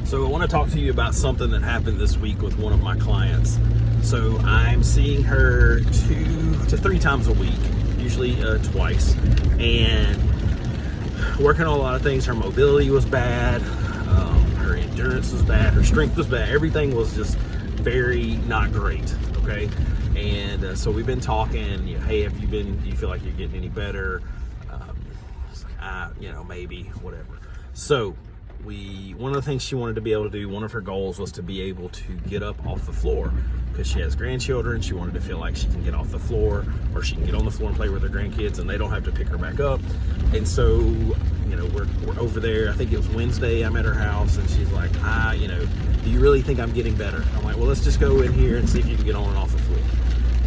So I want to talk to you about something that happened this week with one of my clients. So I'm seeing her 2 to 3 times a week, usually twice, and working on a lot of things. Her mobility was bad, her endurance was bad, her strength was bad. Everything was just very not great, okay? And so we've been talking, hey, do you feel like you're getting any better? It's like, maybe, whatever. So one of the things she wanted to be able to do, one of her goals was to be able to get up off the floor because she has grandchildren. She wanted to feel like she can get off the floor, or she can get on the floor and play with her grandkids and they don't have to pick her back up. And so, we're over there. I think it was Wednesday. I'm at her house and she's like, do you really think I'm getting better? I'm like, well, let's just go in here and see if you can get on and off the floor.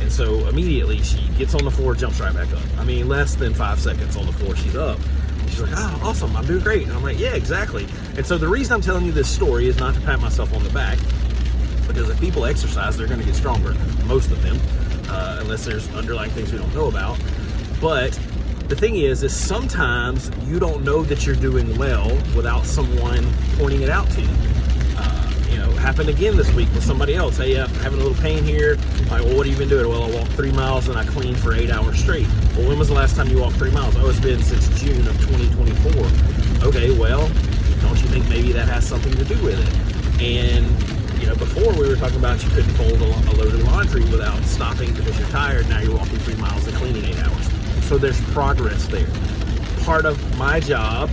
And so immediately she gets on the floor, jumps right back up. I mean, less than 5 seconds on the floor, she's up. She's like, oh, awesome, I'm doing great. And I'm like, yeah, exactly. And so the reason I'm telling you this story is not to pat myself on the back, because if people exercise, they're going to get stronger, most of them, unless there's underlying things we don't know about. But the thing is sometimes you don't know that you're doing well without someone pointing it out to you. Happened again this week with somebody else. Hey, I'm having a little pain here. Like, well, what have you been doing? Well, I walked 3 miles and I cleaned for 8 hours straight. Well, when was the last time you walked 3 miles? Oh, it's been since June of 2024. Okay, well, don't you think maybe that has something to do with it? And, before we were talking about you couldn't fold a load of laundry without stopping because you're tired. Now you're walking 3 miles and cleaning 8 hours. So there's progress there. Part of my job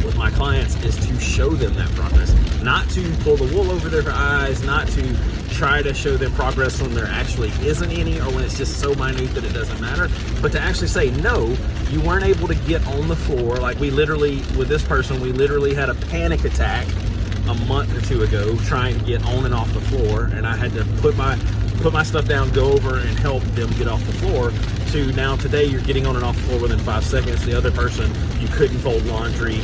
with my clients is to show them that progress, not to pull the wool over their eyes, not to try to show them progress when there actually isn't any, or when it's just so minute that it doesn't matter, but to actually say, no, you weren't able to get on the floor. Like with this person, we literally had a panic attack a month or 2 ago trying to get on and off the floor, and I had to put my stuff down, go over and help them get off the floor, to now today you're getting on and off the floor within 5 seconds. The other person, you couldn't fold laundry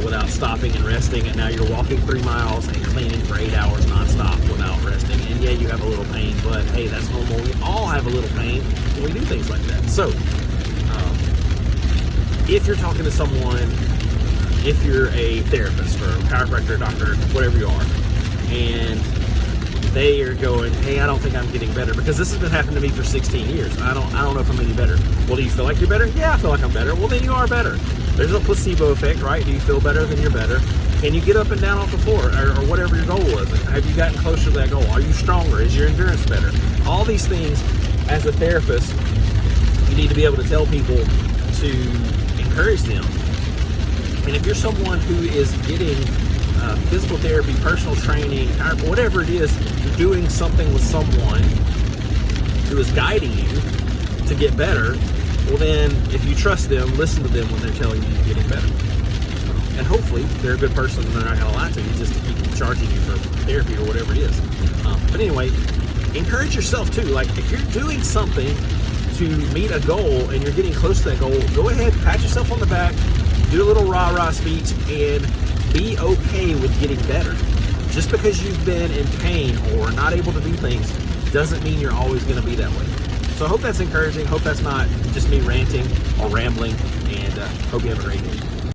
without stopping and resting, and now you're walking 3 miles and cleaning for 8 hours nonstop without resting. And yeah, you have a little pain, but hey, that's normal. We all have a little pain when we do things like that. So if you're talking to someone, if you're a therapist or a chiropractor, doctor, whatever you are, and they are going, hey, I don't think I'm getting better, because this has been happening to me for 16 years. I don't know if I'm any better. Well, do you feel like you're better? Yeah, I feel like I'm better. Well, then you are better. There's a placebo effect, right? Do you feel better? Then you're better. Can you get up and down off the floor, or whatever your goal was? Have you gotten closer to that goal? Are you stronger? Is your endurance better? All these things, as a therapist, you need to be able to tell people to encourage them. And if you're someone who is getting physical therapy, personal training, whatever it is, you're doing something with someone who is guiding you to get better, well then, if you trust them, listen to them when they're telling you you're getting better. And hopefully, they're a good person and they're not going to lie to you just to keep charging you for therapy or whatever it is. But anyway, encourage yourself too. Like, if you're doing something to meet a goal and you're getting close to that goal, go ahead, pat yourself on the back, do a little rah-rah speech, and be okay with getting better. Just because you've been in pain or not able to do things doesn't mean you're always going to be that way. So I hope that's encouraging. Hope that's not just me ranting or rambling, and hope you have a great day.